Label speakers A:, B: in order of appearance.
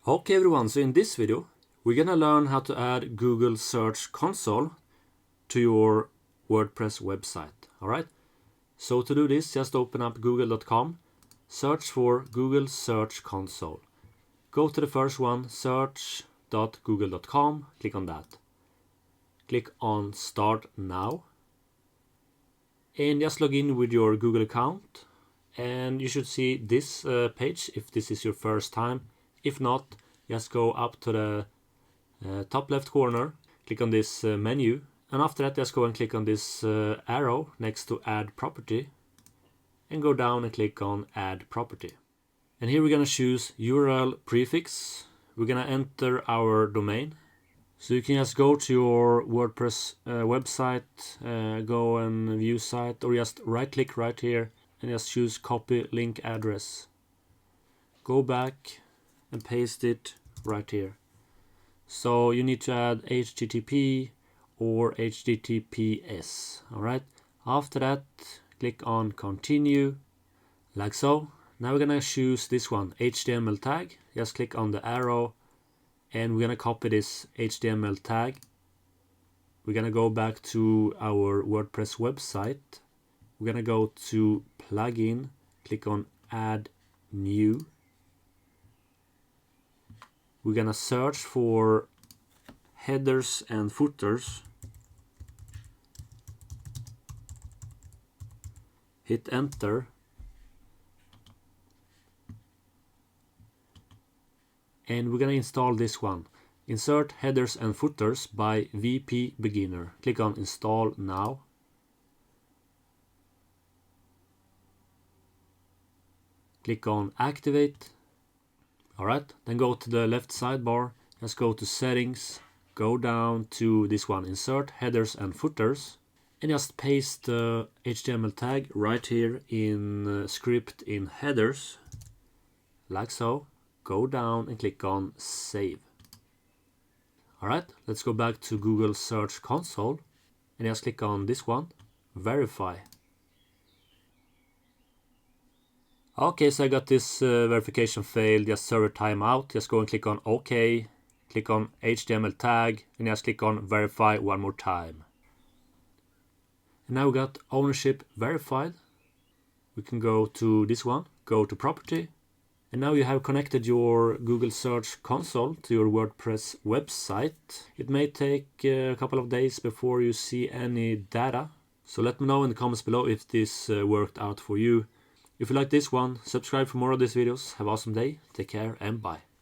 A: Okay everyone, so in this video we're gonna learn how to add Google Search Console to your WordPress website. Alright, so to do this, just open up google.com, search for Google Search Console. Go to the first one, search.google.com, click on that. Click on Start Now. And just log in with your Google account. And you should see this page if this is your first time. If not, just go up to the top left corner, click on this menu, and after that just go and click on this arrow next to Add Property, and go down and click on Add Property. And here we're going to choose URL prefix. We're going to enter our domain. So you can just go to your WordPress website, go and view site, or just right click right here and just choose copy link address. Go back and paste it right here. So you need to add HTTP or HTTPS. Alright, after that click on continue, like so. Now we're gonna choose this one, HTML tag. Just click on the arrow and we're gonna copy this HTML tag. We're gonna go back to our WordPress website. We're gonna go to plugin, click on add new. We're gonna search for headers and footers. Hit enter. And we're gonna install this one. Insert headers and footers by WP Beginner. Click on install now. Click on activate. Alright, then go to the left sidebar, just go to settings, go down to this one, insert headers and footers, and just paste the HTML tag right here in script in headers, like so. Go down and click on save. Alright, let's go back to Google Search Console and just click on this one, verify. Okay, so I got this verification failed, just server timeout. Just go and click on OK, click on HTML tag, and just click on verify one more time. And now we got ownership verified. We can go to this one, go to property, and now you have connected your Google Search Console to your WordPress website. It may take a couple of days before you see any data. So let me know in the comments below if this worked out for you. If you like this one, subscribe for more of these videos. Have an awesome day. Take care and bye.